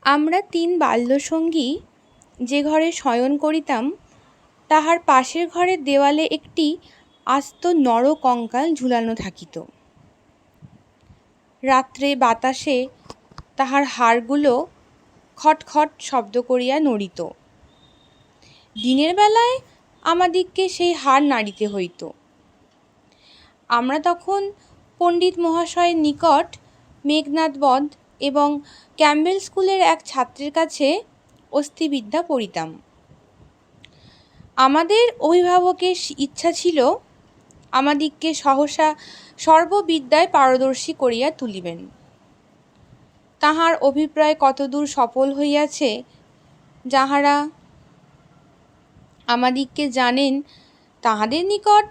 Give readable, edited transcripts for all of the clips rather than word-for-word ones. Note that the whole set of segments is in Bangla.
আমরা 3 বাল্যসঙ্গী যে ঘরে শয়ন করিতাম তাহার পাশের ঘরের দেওয়ালে একটি আস্ত নরকঙ্কাল ঝুলানো থাকিত। রাত্রে বাতাসে তাহার হাড়গুলো খটখট শব্দ করিয়া নড়িত। দিনের বেলায় আমাদিগকে সেই হাড় নাড়িতে হইত। আমরা তখন পণ্ডিত মহাশয়ের নিকট মেঘনাদ বধ এবং ক্যাম্বেল স্কুলের এক ছাত্রের কাছে অস্থিবিদ্যা পড়িতাম। আমাদের অভিভাবকের ইচ্ছা ছিল আমাদিগকে সহসা সর্ববিদ্যায় পারদর্শী করিয়া তুলিবেন। তাহার অভিপ্রায় কতদূর সফল হইয়াছে যাহারা আমাদিগকে জানেন তাহাদের নিকট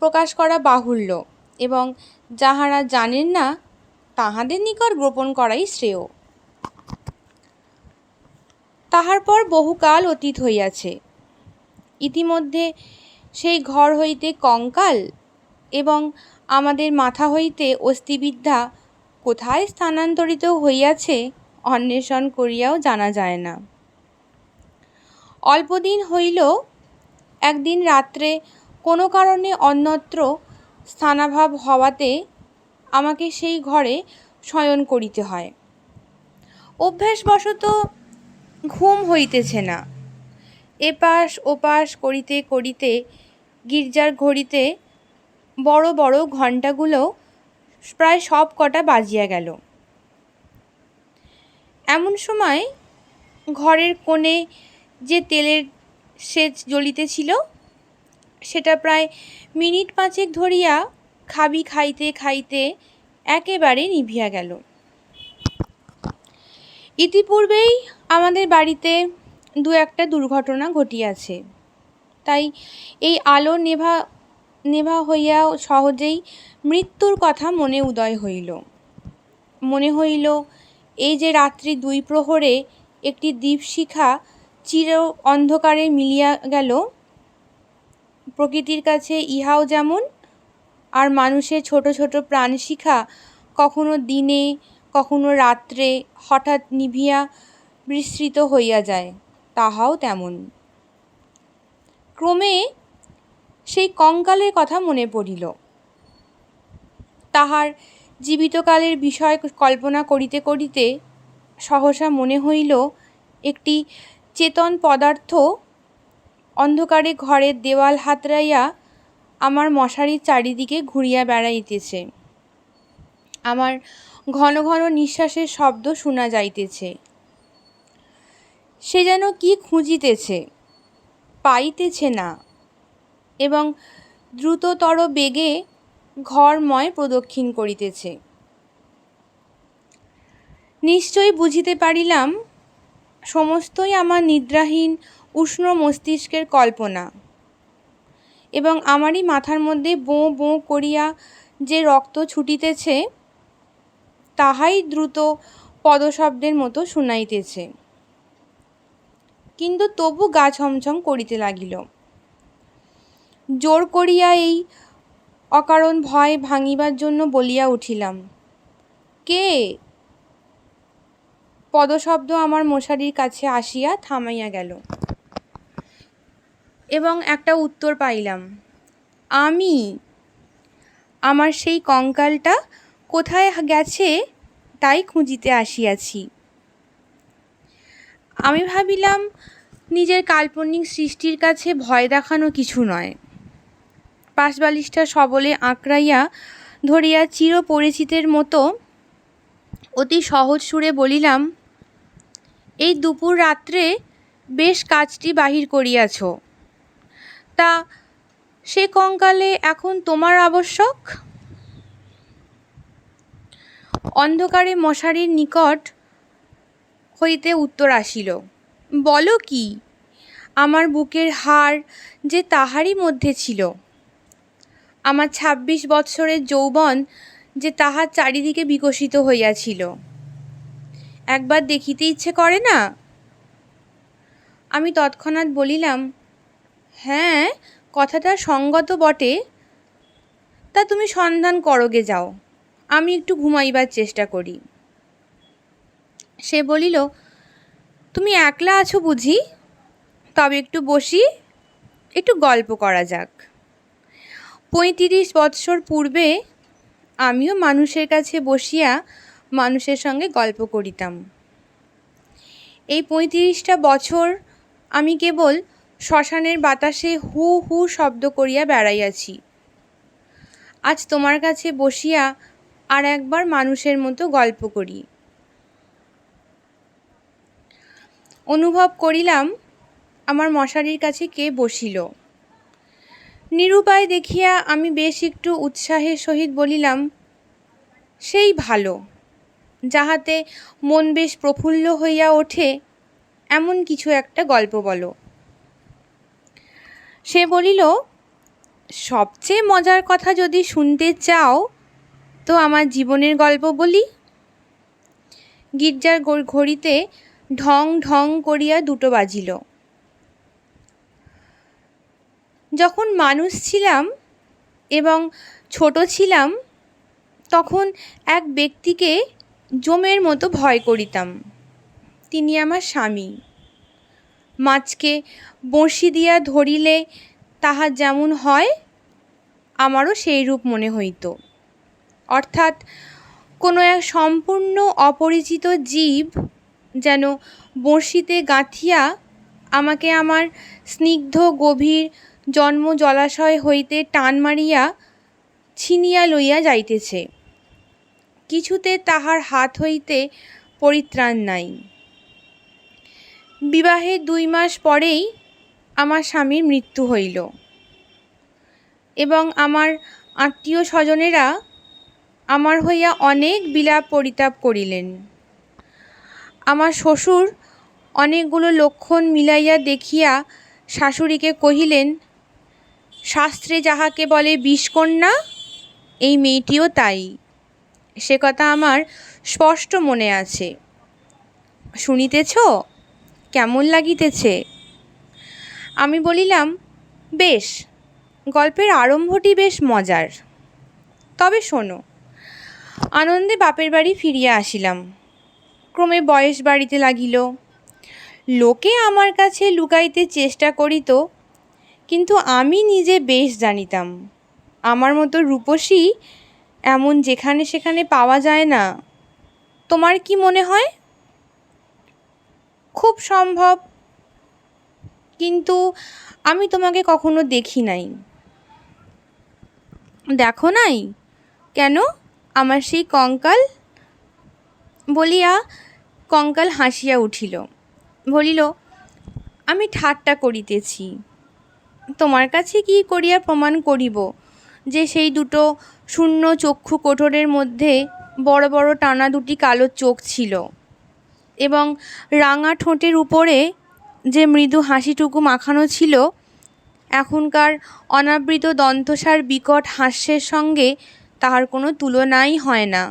প্রকাশ করা বাহুল্য, এবং যাহারা জানেন না তাহাদের নিকট গোপন করাই শ্রেয়। তাহার পর বহুকাল অতীত হইয়াছে। ইতিমধ্যে সেই ঘর হইতে কঙ্কাল এবং আমাদের মাথা হইতে অস্থিবিদ্যা কোথায় স্থানান্তরিত হইয়াছে অন্বেষণ করিয়াও জানা যায় না। অল্পদিন হইল একদিন রাত্রে কোনো কারণে অন্যত্র স্থানাভাব হওয়াতে আমাকে সেই ঘরে শয়ন করিতে হয়। অভ্যাসবশত ঘুম হইতেছে না। এপাশ ওপাশ করিতে করিতে গির্জার ঘড়িতে বড় বড় ঘণ্টাগুলো প্রায় সব কটা বাজিয়া গেল। এমন সময় ঘরের কোণে যে তেলের সেচ জ্বলিতেছিল সেটা প্রায় মিনিট 5 ধরিয়া খাবি খাইতে খাইতে একেবারে নিভিয়া গেল। ইতিপূর্বেই আমাদের বাড়িতে 2-1টা দুর্ঘটনা ঘটিয়াছে, তাই এই আলো নেভা হইয়া সহজেই মৃত্যুর কথা মনে উদয় হইল। মনে হইল এই যে রাত্রি 2 প্রহরে একটি দীপশিখা চির অন্ধকারে মিলিয়া গেল, প্রকৃতির কাছে ইহাও যেমন, আর মানুষের ছোট ছোট প্রাণশিখা কখনো দিনে কখনো রাত্রে হঠাৎ নিভিয়া বিস্মৃত হইয়া যায়, তাহাও তেমন। ক্রমে সেই কঙ্কালের কথা মনে পড়িল। তাহার জীবিতকালের বিষয় কল্পনা করিতে করিতে সহসা মনে হইল একটি চেতন পদার্থ অন্ধকারে ঘরের দেওয়াল হাতড়াইয়া আমার মশারির চারিদিকে ঘুরিয়া বেড়াইতেছে। আমার ঘন ঘন নিঃশ্বাসের শব্দ শোনা যাইতেছে। সে যেন কি খুঁজিতেছে, পাইতেছে না, এবং দ্রুততর বেগে ঘরময় প্রদক্ষিণ করিতেছে। নিশ্চয়ই বুঝিতে পারিলাম সমস্তই আমার নিদ্রাহীন উষ্ণ মস্তিষ্কের কল্পনা, এবং আমারই মাথার মধ্যে বোঁ বোঁ করিয়া যে রক্ত ছুটিতেছে তাহাই দ্রুত পদশব্দের মতো শুনাইতেছে। কিন্তু তবু গা ছমছম করিতে লাগিল। জোর করিয়া এই অকারণ ভয় ভাঙিবার জন্য বলিয়া উঠিলাম, কে? পদশব্দ আমার মশারির কাছে আসিয়া থামাইয়া গেল, এবং একটা উত্তর পাইলাম, আমি। আমার সেই কঙ্কালটা কোথায় গেছে তাই খুঁজিতে আসিয়াছি। আমি ভাবিলাম নিজের কাল্পনিক সৃষ্টির কাছে ভয় দেখানো কিছু নয়। পাশবালিশটা সবলে আঁকড়াইয়া ধরিয়া চিরপরিচিতের মতো অতি সহজ সুরে বলিলাম, এই দুপুর রাত্রে বেশ কাজটি বাহির করিয়াছ, তা সে কঙ্কালে এখন তোমার আবশ্যক? অন্ধকারে মশারির নিকট হইতে উত্তর আসিল, বলো কি? আমার বুকের হাড় যে তাহারই মধ্যে ছিল, আমার 26 বৎসরের যৌবন যে তাহার চারিদিকে বিকশিত হইয়াছিল, একবার দেখিতে ইচ্ছে করে না? আমি তৎক্ষণাৎ বলিলাম, হ্যাঁ, কথাটা সঙ্গত বটে, তা তুমি সন্ধান করোগে যাও, আমি একটু ঘুমাইবার চেষ্টা করি। সে বলিল, তুমি একলা আছো বুঝি? তবে একটু বসি, একটু গল্প করা যাক। 35 বৎসর পূর্বে আমিও মানুষের কাছে বসিয়া মানুষের সঙ্গে গল্প করিতাম। এই 35টা বছর আমি কেবল শ্মশানের বাতাসে হু হু শব্দ করিয়া বেড়াইয়াছি। আজ তোমার কাছে বসিয়া আর একবার মানুষের মতো গল্প করি। অনুভব করিলাম আমার মশারির কাছে কে বসিল। নিরুপায় দেখিয়া আমি বেশ একটু উৎসাহের সহিত বলিলাম, সেই ভালো, যাহাতে মন বেশ প্রফুল্ল হইয়া ওঠে এমন কিছু একটা গল্প বলো। সে বলিল, সবচেয়ে মজার কথা যদি শুনতে চাও তো আমার জীবনের গল্প বলি। গির্জার ঘড়িতে ঢং ঢং করিয়া 2টো বাজিল। যখন মানুষ ছিলাম এবং ছোট ছিলাম তখন এক ব্যক্তিকে জমের মতো ভয় করিতাম। তিনি আমার স্বামী। মাছকে বঁড়শি দিয়া ধরিলে তাহার যেমন হয় আমারও সেই রূপ মনে হইত। অর্থাৎ কোনো এক সম্পূর্ণ অপরিচিত জীব যেন বঁড়শিতে গাঁথিয়া আমাকে আমার স্নিগ্ধ গভীর জন্ম জলাশয় হইতে টান মারিয়া ছিনিয়া লইয়া যাইতেছে। কিছুতে তাহার হাত হইতে পরিত্রাণ নাই। বিবাহের 2 মাস পরেই আমার স্বামীর মৃত্যু হইল এবং আমার আত্মীয় স্বজনেরা আমার হইয়া অনেক বিলাপ পরিতাপ করিলেন। আমার শ্বশুর অনেকগুলো লক্ষণ মিলাইয়া দেখিয়া শাশুড়িকে কহিলেন, শাস্ত্রে যাহাকে বলে বিষকন্যা, এই মেয়েটিও তাই। সে কথা আমার স্পষ্ট মনে আছে। শুনিতেছ? কেমন লাগিতেছে? আমি বলিলাম, বেশ, গল্পের আরম্ভটি বেশ মজার। তবে শোনো। আনন্দে বাপের বাড়ি ফিরিয়া আসিলাম। ক্রমে বয়স বাড়িতে লাগিল। লোকে আমার কাছে লুকাইতে চেষ্টা করিত, কিন্তু আমি নিজে বেশ জানিতাম আমার মতো রূপসী এমন যেখানে সেখানে পাওয়া যায় না। তোমার কি মনে হয়? খুব সম্ভব, কিন্তু আমি তোমাকে কখনো দেখি নাই। দেখো নাই? কেন? আমার সেই কঙ্কাল? বলিয়া কঙ্কাল হাসিয়া উঠিল। বলিল, আমি ঠাট্টা করিতেছি। তোমার কাছে কি করিয়া প্রমাণ করিব যে সেই 2টো শূন্য চক্ষু কোটরের মধ্যে বড় বড় টানা 2টি কালো চোখ ছিল এবং রাঙা ঠোঁটের উপরে যে মৃদু হাসিটুকু মাখানো ছিল এখনকার অনাবৃত দন্তসার বিকট হাস্যের সঙ্গে তাহার কোনো তুলনাই হয় না,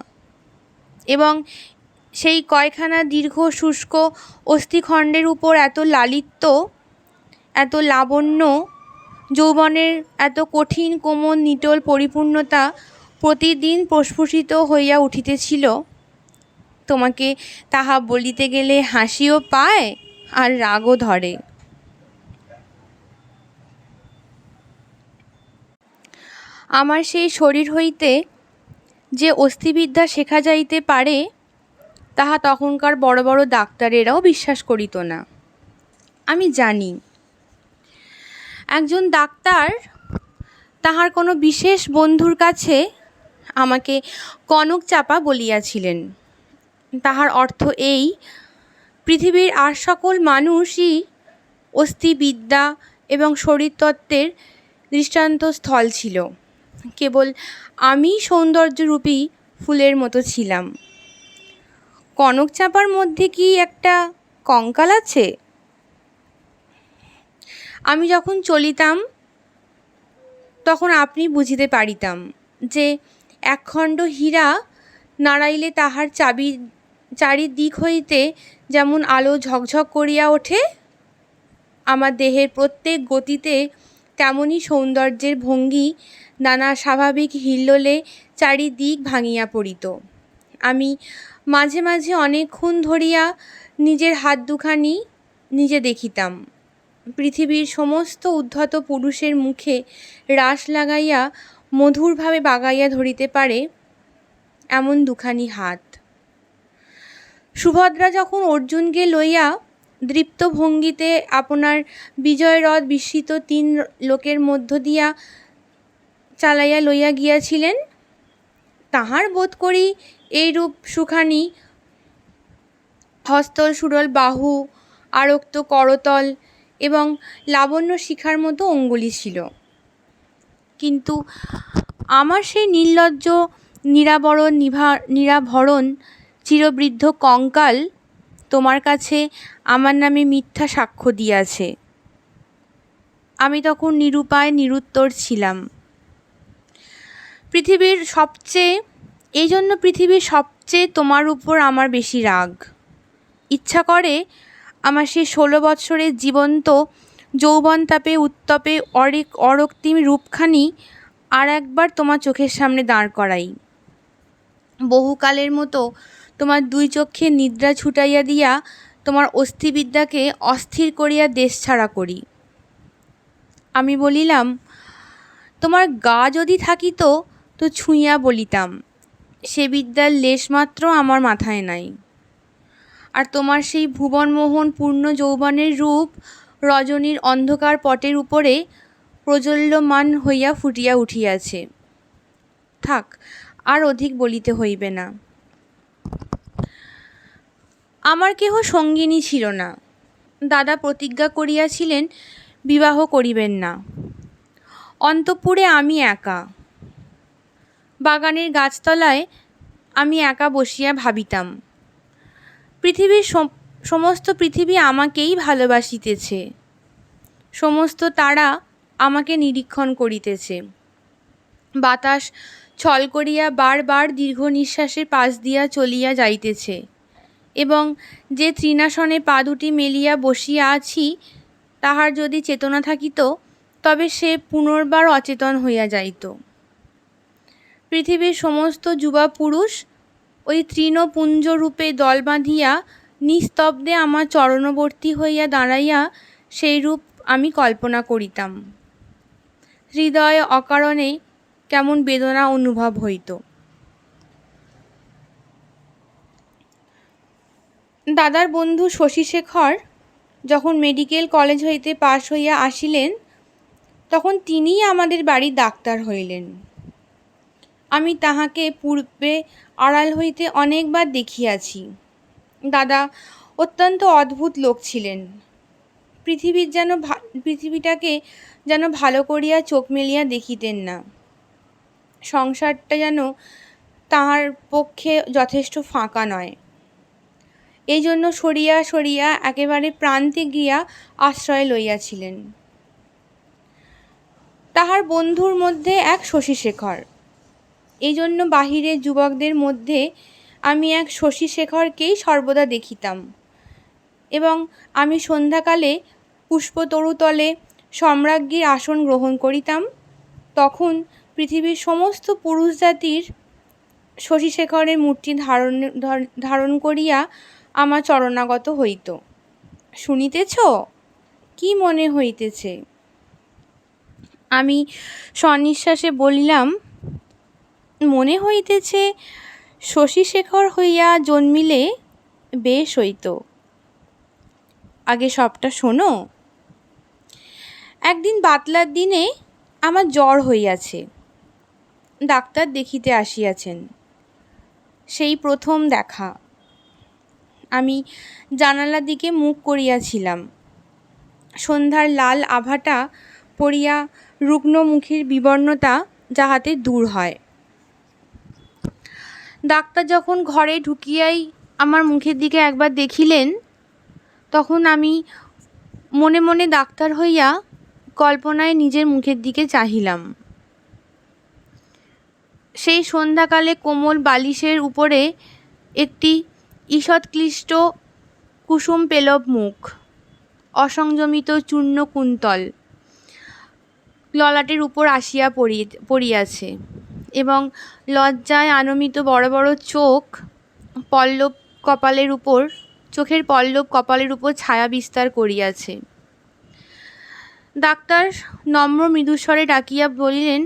এবং সেই কয়খানা দীর্ঘ শুষ্ক অস্থিখণ্ডের উপর এত লালিত্য, এত লাবণ্য, যৌবনের এত কঠিন কোমল নিটোল পরিপূর্ণতা প্রতিদিন প্রস্ফুটিত হইয়া উঠিতেছিল। তোমাকে তাহা বলিতে গেলে হাসিও পায় আর রাগও ধরে। আমার সেই শরীর হইতে যে অস্থিবিদ্যা শেখা যাইতে পারে তাহা তখনকার বড় বড় ডাক্তারেরাও বিশ্বাস করিত না। আমি জানি। একজন ডাক্তার তাহার কোনো বিশেষ বন্ধুর কাছে আমাকে কনক চাপা বলিয়াছিলেন। তাহার অর্থ এই, পৃথিবীর আর সকল মানুষই অস্থিবিদ্যা এবং শরীরতত্ত্বের দৃষ্টান্তস্থল ছিল, কেবল আমি সৌন্দর্যরূপী ফুলের মতো ছিলাম। কনক চাপার মধ্যে কি একটা কঙ্কাল আছে? আমি যখন চলিতাম তখন আপনি বুঝিতে পারিতাম যে একখণ্ড হীরা নাড়াইলে তাহার চারিদিক হইতে যেমন আলো ঝকঝক করিয়া ওঠে, আমার দেহের প্রত্যেক গতিতে তেমনি সৌন্দর্যের ভঙ্গি নানা স্বাভাবিক হিল্লোলে চারিদিক ভাঙিয়া পড়িত। আমি মাঝে মাঝে অনেকক্ষণ ধরিয়া নিজের হাত দুখানি নিজে দেখিতাম। পৃথিবীর সমস্ত উদ্ধত পুরুষের মুখে রাশ লাগাইয়া মধুরভাবে বাগাইয়া ধরিতে পারে এমন দুখানি হাত। সুভদ্রা যখন অর্জুনকে লইয়া দৃপ্ত ভঙ্গিতে আপনার বিজয়রথ বিস্মিত 3 লোকের মধ্য দিয়া চালাইয়া লইয়া গিয়াছিলেন, তাহার বোধ করি এইরূপ সুখানি হস্তল সুরল বাহু, আরক্ত করতল এবং লাবণ্য শিখার মতো অঙ্গুলি ছিল। কিন্তু আমার সেই নির্লজ্জ নিরাভরণ চিরবৃদ্ধ কঙ্কাল তোমার কাছে আমার নামে মিথ্যা সাক্ষ্য দিয়াছে। আমি তখন নিরুপায় নিরুত্তর ছিলাম। এই জন্য পৃথিবীর সবচেয়ে তোমার উপর আমার বেশি রাগ। ইচ্ছা করে আমার সেই 16 বৎসরের জীবন্ত যৌবনতাপে উত্তপে অরক্তিম রূপখানি আর একবার তোমার চোখের সামনে দাঁড় করাই। বহুকালের মতো তোমার 2 চক্ষে নিদ্রা ছুটাইয়া দিয়া তোমার অস্থিবিদ্যাকে অস্থির করিয়া দেশ ছাড়া করি। আমি বলিলাম, তোমার গা যদি থাকিত তো ছুঁইয়া বলিতাম, সে বিদ্যার লেশমাত্র আমার মাথায় নাই। আর তোমার সেই ভুবনমোহন পূর্ণ যৌবনের রূপ রজনীর অন্ধকার পটের উপরে প্রজ্বল্যমান হইয়া ফুটিয়া উঠিয়াছে। থাক, আর অধিক বলিতে হইবে না। আমার কেহ সঙ্গিনী ছিল না। দাদা প্রতিজ্ঞা করিয়াছিলেন বিবাহ করিবেন না। অন্তঃপুরে আমি একা। বাগানের গাছতলায় আমি একা বসিয়া ভাবিতাম, সমস্ত পৃথিবী আমাকেই ভালোবাসিতেছে, সমস্ত তারা আমাকে নিরীক্ষণ করিতেছে। বাতাস ছল করিয়া বারবার দীর্ঘ নিঃশ্বাসের পাশ দিয়া চলিয়া যাইতেছে, এবং যে তৃণাসনে পা দুটি মেলিয়া বসিয়া আছি তাহার যদি চেতনা থাকিত তবে সে পুনর্বার অচেতন হইয়া যাইত। পৃথিবীর সমস্ত যুবা পুরুষ ওই তৃণপুঞ্জরূপে দল বাঁধিয়া নিস্তব্ধে আমার চরণবর্তী হইয়া দাঁড়াইয়া সেই রূপ আমি কল্পনা করিতাম। হৃদয়ে অকারণে কেমন বেদনা অনুভব হইত। দাদার বন্ধু শশীশেখর যখন মেডিকেল কলেজ হইতে পাশ হইয়া আসিলেন, তখন তিনিই আমাদের বাড়ির ডাক্তার হইলেন। আমি তাহাকে পূর্বে আড়াল হইতে অনেকবার দেখিয়াছি। দাদা অত্যন্ত অদ্ভুত লোক ছিলেন। পৃথিবীটাকে যেন ভালো করিয়া চোখ মেলিয়া দেখিতেন না। সংসারটা যেন তাহার পক্ষে যথেষ্ট ফাঁকা নয়। এই জন্য সরিয়া সরিয়া একেবারে প্রান্তে গিয়া আশ্রয় লইয়াছিলেন। তাহার বন্ধুর মধ্যে এক শশীশেখর। এই জন্য বাহিরের যুবকদের মধ্যে আমি এক শশীশেখরকেই সর্বদা দেখিতাম, এবং আমি সন্ধ্যাকালে পুষ্পতরুতলে সম্রাজ্ঞীর আসন গ্রহণ করিতাম। তখন পৃথিবীর সমস্ত পুরুষ জাতির শশীশেখরের মূর্তি ধারণ করিয়া আমার চরণাগত হইত। শুনিতেছ, কি মনে হইতেছে? আমি সনিঃশ্বাসে বলিলাম, মনে হইতেছে শশীশেখর হইয়া জন্মিলে বেশ হইত। আগে সবটা শোনো। একদিন বাতলার দিনে আমার জ্বর হইয়াছে। ডাক্তার দেখিতে আসিয়াছেন। সেই প্রথম দেখা। আমি জানালার দিকে মুখ করিয়াছিলাম। সন্ধ্যার লাল আভাটা পড়িয়া রুগ্ন মুখের বিবর্ণতা যাহাতে দূর হয়। ডাক্তার যখন ঘরে ঢুকিয়াই আমার মুখের দিকে একবার দেখিলেন, তখন আমি মনে মনে ডাক্তার হইয়া কল্পনায় নিজের মুখের দিকে চাহিলাম। সেই সন্ধ্যাকালে কোমল বালিশের উপরে একটি ঈষৎক্লিষ্ট কুসুম পেলব মুখ, অসংযমিত চূর্ণ কুন্তল ললাটের উপর আসিয়া পড়িয়াছে, এবং লজ্জায় আনমিত বড় বড় চোখ পল্লব কপালের উপর চোখের পল্লব কপালের উপর ছায়া বিস্তার করিয়াছে। ডাক্তার নম্র মৃদুস্বরে ডাকিয়া বলিলেন,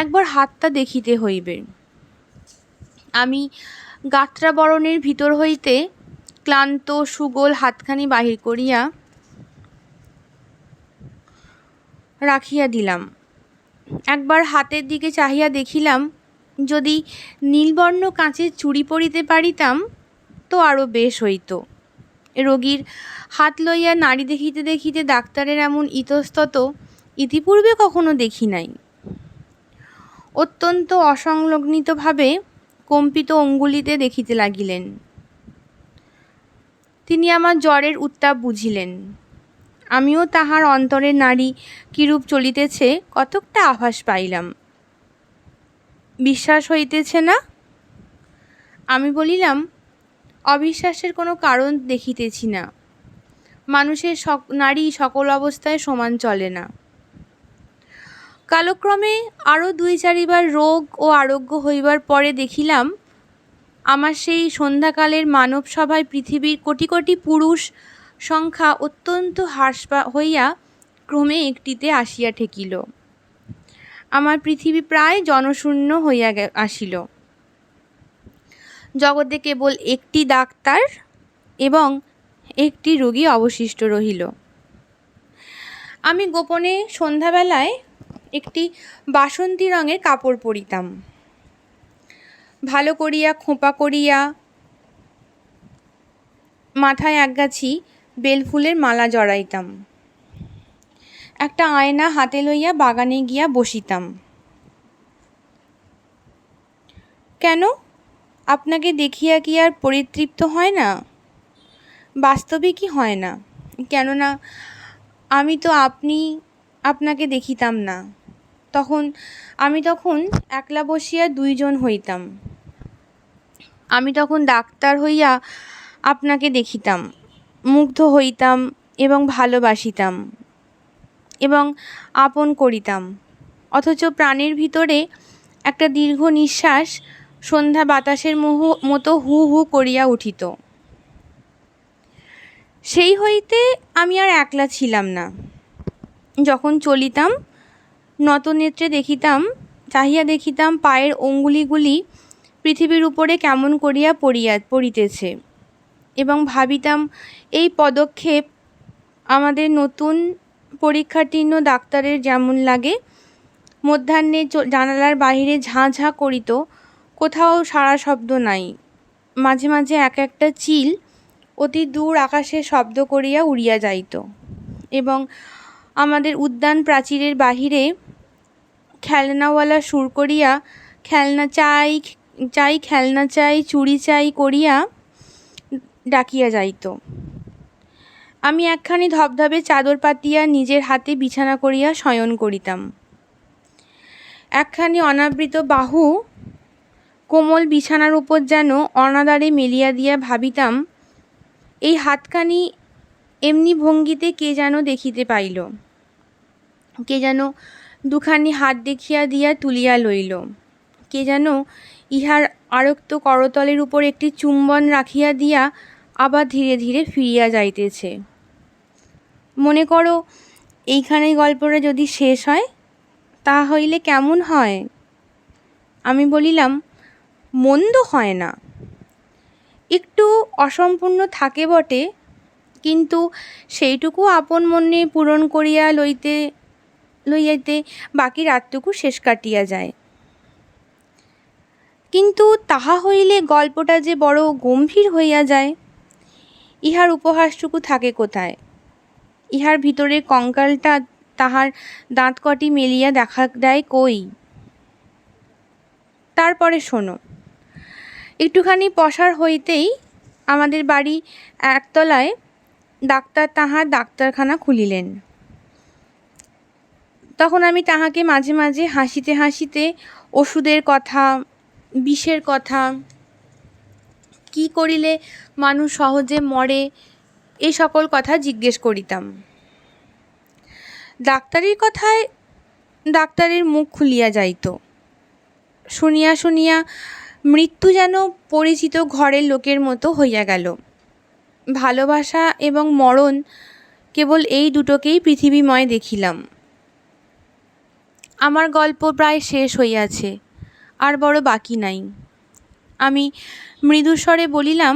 একবার হাতটা দেখিতে হইবে। আমি গাত্রাবরণের ভিতর হইতে ক্লান্ত সুগোল হাতখানি বাহির করিয়া রাখিয়া দিলাম। একবার হাতের দিকে চাহিয়া দেখিলাম, যদি নীলবর্ণ কাঁচের চুড়ি পরিতে পারিতাম তো আরও বেশ হইত। রোগীর হাত লইয়া নাড়ি দেখিতে দেখিতে ডাক্তারের এমন ইতস্তত ইতিপূর্বে কখনো দেখি নাই। অত্যন্ত অসংলগ্নিতভাবে কম্পিত অঙ্গুলিতে দেখিতে লাগিলেন। তিনি আমার জ্বরের উত্তাপ বুঝিলেন। আমিও তাহার অন্তরের নাড়ি কিরূপ চলিতেছে কতকটা আভাস পাইলাম। বিশ্বাস হইতেছে না? আমি বলিলাম, অবিশ্বাসের কোনো কারণ দেখিতেছি না। মানুষের নাড়ি সকল অবস্থায় সমান চলে না। কালক্রমে আরও 2-4 বার রোগ ও আরোগ্য হইবার পরে দেখিলাম, আমার সেই সন্ধ্যাকালের মানব সভায় পৃথিবীর কোটি কোটি পুরুষ সংখ্যা অত্যন্ত হ্রাস হইয়া ক্রমে একটিতে আসিয়া ঠেকিল। আমার পৃথিবী প্রায় জনশূন্য হইয়া আসিল। জগতে কেবল একটি ডাক্তার এবং একটি রোগী অবশিষ্ট রহিল। আমি গোপনে সন্ধ্যাবেলায় একটি বাসন্তী রঙের কাপড় পরিতাম। ভালো করিয়া খোঁপা করিয়া মাথায় একগাছি বেলফুলের মালা জড়াইতাম। একটা আয়না হাতে লইয়া বাগানে গিয়া বসিতাম। কেন, আপনাকে দেখিয়া কি আর পরিতৃপ্ত হয় না? বাস্তবে কি হয় না? কেননা আমি তো আপনাকে দেখিতাম না। আমি তখন একলা বসিয়া 2 জন হইতাম। আমি তখন ডাক্তার হইয়া আপনাকে দেখিতাম, মুগ্ধ হইতাম এবং ভালোবাসিতাম এবং আপন করিতাম, অথচ প্রাণের ভিতরে একটা দীর্ঘ নিঃশ্বাস সন্ধ্যা বাতাসের মতো হু হু করিয়া উঠিত। সেই হইতে আমি আর একলা ছিলাম না। যখন চলিতাম নতনেত্রে চাহিয়া দেখিতাম পায়ের অঙ্গুলিগুলি পৃথিবীর উপরে কেমন করিয়া পড়িতেছে এবং ভাবিতাম, এই পদক্ষেপ আমাদের নতুন পরীক্ষাতীর্ণ ডাক্তারের যেমন লাগে। মধ্যাহ্নে জানালার বাহিরে ঝাঁ ঝাঁ করিত, কোথাও সাড়া শব্দ নাই। মাঝে মাঝে এক একটা চিল অতি দূর আকাশে শব্দ করিয়া উড়িয়া যাইত এবং আমাদের উদ্যান প্রাচীরের বাহিরে খেলনাওয়ালা সুর করিয়া খেলনা চাই খেলনা চাই চুড়ি চাই করিয়া ডাকিয়া যাইত। আমি একখানি ধবধবে চাদর পাতিয়া নিজের হাতে বিছানা করিয়া শয়ন করিতাম। একখানি অনাবৃত বাহু কোমল বিছানার উপর যেন অনাদারে মেলিয়া দিয়া ভাবিতাম, এই হাতখানি এমনি ভঙ্গিতে কে যেন দেখিতে পাইল, কে যেন 2খানি হাত দেখিয়া দিয়া তুলিয়া লইল, কে যেন ইহার আরক্ত করতলের উপর একটি চুম্বন রাখিয়া দিয়া আবার ধীরে ধীরে ফিরিয়া যাইতেছে। মনে করো, এইখানে গল্পটা যদি শেষ হয় তা হইলে কেমন হয়? আমি বলিলাম, মন্দ হয় না, একটু অসম্পূর্ণ থাকে বটে, কিন্তু সেইটুকু আপন মনে পূরণ করিয়া লইয়াতে বাকি রাতটুকু শেষ কাটিয়া যায়। কিন্তু তাহা হইলে গল্পটা যে বড় গম্ভীর হইয়া যায়। ইহার উপহাসটুকু থাকে কোথায়? ইহার ভিতরে কঙ্কালটা তাহার দাঁত কটি মেলিয়া দেখা দেয় কই? তারপরে শোনো, একটুখানি পসার হইতেই আমাদের বাড়ি একতলায় ডাক্তার তাহার ডাক্তারখানা খুলিলেন। তখন আমি তাহাকে মাঝে মাঝে হাসিতে হাসিতে ওষুধের কথা, বিষের কথা, কি করিলে মানুষ সহজে মরে, এই সকল কথা জিজ্ঞেস করিতাম। ডাক্তারির কথায় ডাক্তারের মুখ খুলিয়া যাইত। শুনিয়া শুনিয়া মৃত্যু যেন পরিচিত ঘরের লোকের মতো হইয়া গেল। ভালোবাসা এবং মরণ কেবল এই দুটোকেই পৃথিবীময় দেখিলাম। আমার গল্প প্রায় শেষ হইয়াছে, আর বড় বাকি নাই। আমি মৃদুস্বরে বলিলাম,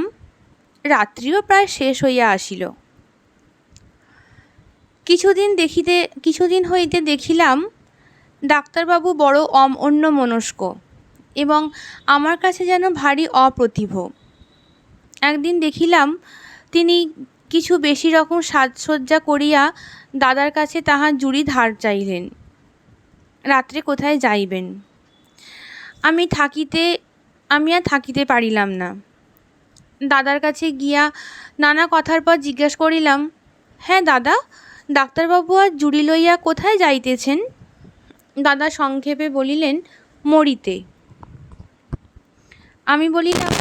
রাত্রিও প্রায় শেষ হইয়া আসিল। কিছুদিন হইতে দেখিলাম ডাক্তারবাবু বড় অন্যমনস্ক এবং আমার কাছে যেন ভারী অপ্রতিভ। একদিন দেখিলাম তিনি কিছু বেশি রকম সাজসজ্জা করিয়া দাদার কাছে তাহার জুড়ি ধার চাইলেন। রাত্রে কোথায় যাইবেন। আমি আর থাকিতে পারিলাম না। দাদার কাছে গিয়া নানা কথার পর জিজ্ঞাস করিলাম, হ্যাঁ দাদা, ডাক্তারবাবু আর জুড়ি লইয়া কোথায় যাইতেছেন? দাদা সংক্ষেপে বলিলেন, মরিতে। আমি বলিলাম,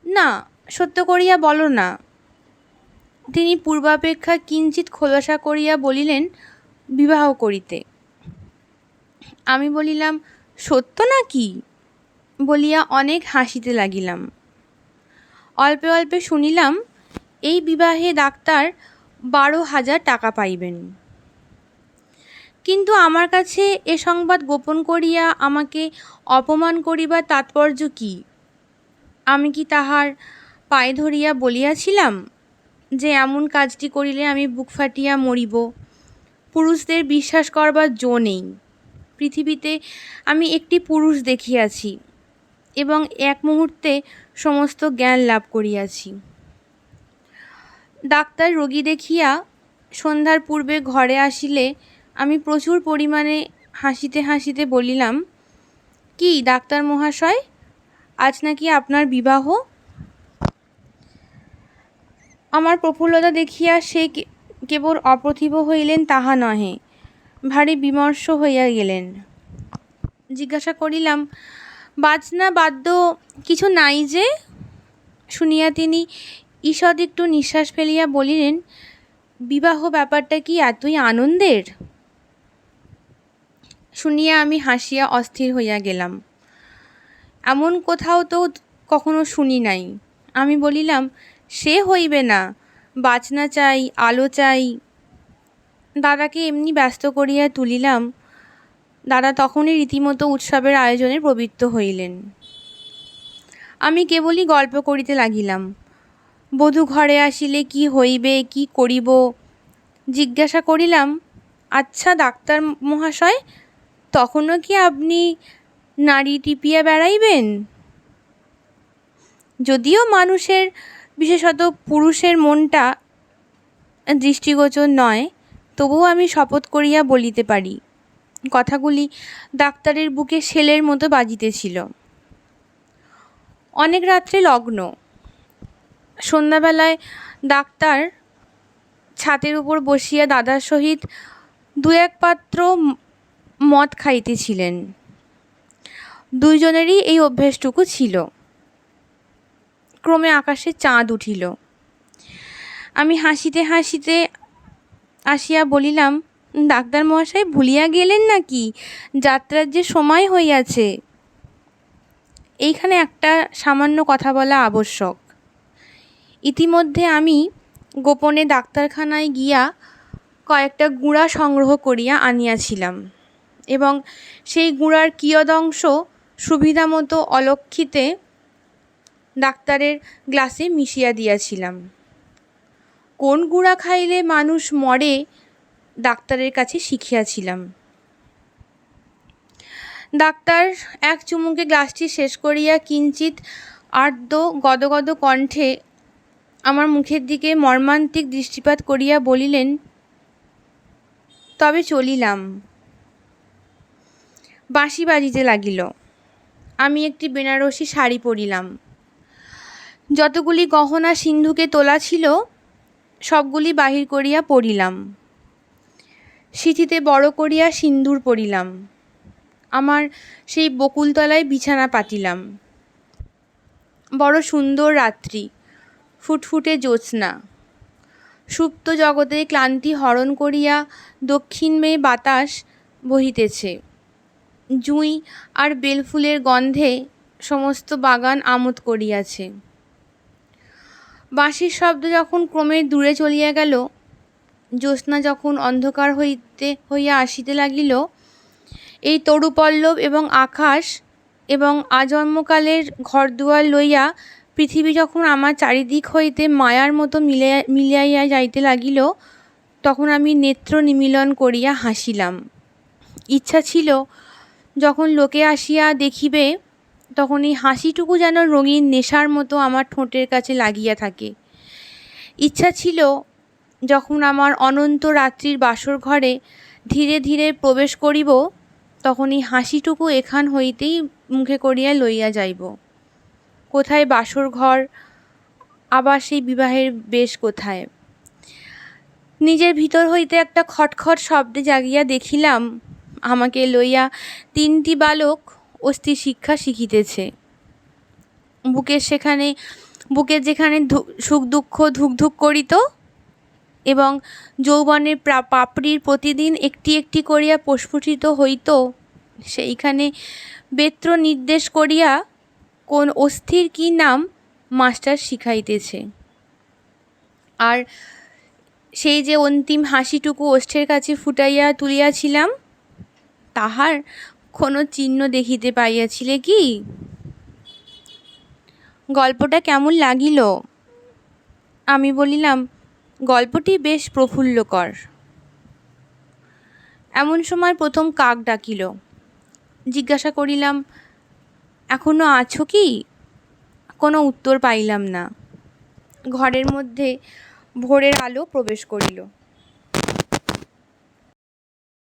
না, সত্য করিয়া বলো না। তিনি পূর্বাপেক্ষা কিঞ্চিৎ খোলসা করিয়া বলিলেন, বিবাহ করিতে। আমি বলিলাম, সত্য নাকি? বলিয়া অনেক হাসিতে লাগিলাম। অল্পে অল্পে শুনিলাম এই বিবাহে ডাক্তার 12,000 টাকা পাইবেন। কিন্তু আমার কাছে এ সংবাদ গোপন করিয়া আমাকে অপমান করিবার তাৎপর্য কী? আমি কি তাহার পায়ে ধরিয়া বলিয়াছিলাম যে এমন কাজটি করিলে আমি বুক ফাটিয়া মরিব? পুরুষদের বিশ্বাস করবার জো নেই। পৃথিবীতে আমি একটি পুরুষ দেখিয়াছি এবং এক মুহূর্তে সমস্ত জ্ঞান লাভ করিয়াছি। ডাক্তার রোগী দেখিয়া সন্ধ্যার পূর্বে ঘরে আসিলে আমি প্রচুর পরিমাণে হাসিতে হাসিতে বলিলাম, কি ডাক্তার মহাশয়, আজ নাকি আপনার বিবাহ? আমার প্রফুল্লতা দেখিয়া সে কেবল অপ্রতিভ হইলেন তাহা নহে, ভারী বিমর্ষ হইয়া গেলেন। জিজ্ঞাসা করিলাম, বাজনা বাদ্য কিছু নাই যে? শুনিয়া তিনি ঈষৎ একটু নিঃশ্বাস ফেলিয়া বলিলেন, বিবাহ ব্যাপারটা কি এতই আনন্দের? শুনিয়া আমি হাসিয়া অস্থির হইয়া গেলাম। এমন কোথাও তো কখনো শুনি নাই। আমি বলিলাম, সে হইবে না, বাজনা চাই, আলো চাই। দাদাকে এমনি ব্যস্ত করিয়া তুলিলাম। দাদা তখনই রীতিমতো উৎসবের আয়োজনে প্রবৃত্ত হইলেন। আমি কেবলই গল্প করিতে লাগিলাম। বধূ ঘরে আসিলে কি হইবে, কি করিব? জিজ্ঞাসা করিলাম, আচ্ছা ডাক্তার মহাশয়, তখনও কি আপনি নাড়ি টিপিয়া বেড়াইবেন? যদিও মানুষের, বিশেষত পুরুষের মনটা দৃষ্টিগোচর নয়, তবুও আমি শপথ করিয়া বলিতে পারি, কথাগুলি ডাক্তারের বুকে শেলের মতো বাজিতেছিল। অনেক রাত্রে লগ্ন। সন্ধ্যাবেলায় ডাক্তার ছাতের উপর বসিয়া দাদার সহিত 2-1 পাত্র মদ খাইতেছিলেন। দুইজনেরই এই অভ্যেসটুকু ছিল। ক্রমে আকাশে চাঁদ উঠিল। আমি হাসিতে হাসিতে আসিয়া বলিলাম, ডাক্তার মহাশয় ভুলিয়া গেলেন নাকি? যাত্রার যে সময় হইয়াছে। এইখানে একটা সামান্য কথা বলা আবশ্যক। ইতিমধ্যে আমি গোপনে ডাক্তারখানায় গিয়া কয়েকটা গুঁড়া সংগ্রহ করিয়া আনিয়াছিলাম এবং সেই গুঁড়ার কিয়দংশ সুবিধামতো অলক্ষিতে ডাক্তারের গ্লাসে মিশিয়া দিয়াছিলাম। কোন গুঁড়া খাইলে মানুষ মরে ডাক্তারের কাছে শিখিয়াছিলাম। ডাক্তার এক চুমুকে গ্লাসটি শেষ করিয়া কিঞ্চিৎ আর্দ্র গদগদ কণ্ঠে আমার মুখের দিকে মর্মান্তিক দৃষ্টিপাত করিয়া বলিলেন, তবে চলিলাম। বাঁশি বাজিতে লাগিল। আমি একটি বেনারসি শাড়ি পরিলাম। যতগুলি গহনা সিন্ধুকে তোলা ছিল সবগুলি বাহির করিয়া পরিলাম। সিঁথিতে বড় করিয়া সিন্দুর পরিলাম। আমার সেই বকুলতলায় বিছানা পাতিলাম। বড় সুন্দর রাত্রি, ফুটফুটে জ্যোৎস্না। সুপ্ত জগতের ক্লান্তি হরণ করিয়া দক্ষিণমে বাতাস বহিতেছে। জুঁই আর বেলফুলের গন্ধে সমস্ত বাগান আমোদ করিয়াছে। বাঁশির শব্দ যখন ক্রমে দূরে চলিয়া গেল, জ্যোৎস্না যখন অন্ধকার হইয়া আসিতে লাগিল, এই তরুপল্লব এবং আকাশ এবং আজন্মকালের ঘরদুয়ার লইয়া পৃথিবী যখন আমার চারিদিক হইতে মায়ার মতো মিলাইয়া যাইতে লাগিল, তখন আমি নেত্র নিমীলন করিয়া হাসিলাম। ইচ্ছা ছিল যখন লোকে আসিয়া দেখিবে, তখন এই হাসিটুকু যেন রঙিন নেশার মতো আমার ঠোঁটের কাছে লাগিয়া থাকে। ইচ্ছা ছিল যখন আমার অনন্ত রাত্রির বাসর ঘরে ধীরে ধীরে প্রবেশ করিব, তখন এই হাসিটুকু এখান হইতেই মুখে করিয়া লইয়া যাইব। কোথায় বাসর ঘর, আবার সেই বিবাহের বেশ কোথায়? নিজের ভিতর হইতে একটা খটখট শব্দে জাগিয়া দেখিলাম, আমাকে লইয়া 3টি বালক অস্থি শিক্ষা শিখিতেছে। বুকের যেখানে সুখ দুঃখ ধুকধুক করিত এবং যৌবনের পাপড়ির প্রতিদিন একটি একটি করিয়া প্রস্ফুটিত হইত, সেইখানে বেত্র নির্দেশ করিয়া কোন অস্থির কি নাম মাস্টার শিখাইতেছে। আর সেই যে অন্তিম হাসিটুকু ওষ্ঠের কাছে ফুটাইয়া তুলিয়াছিলাম, তাহার কোনো চিহ্ন দেখিতে পাইয়াছিলে কি? গল্পটা কেমন লাগিল? আমি বলিলাম, গল্পটি বেশ প্রফুল্লকর। এমন সময় প্রথম কাক ডাকিল। জিজ্ঞাসা করিলাম, এখনো আছো কি? কোনো উত্তর পাইলাম না। ঘরের মধ্যে ভোরের আলো প্রবেশ করিল।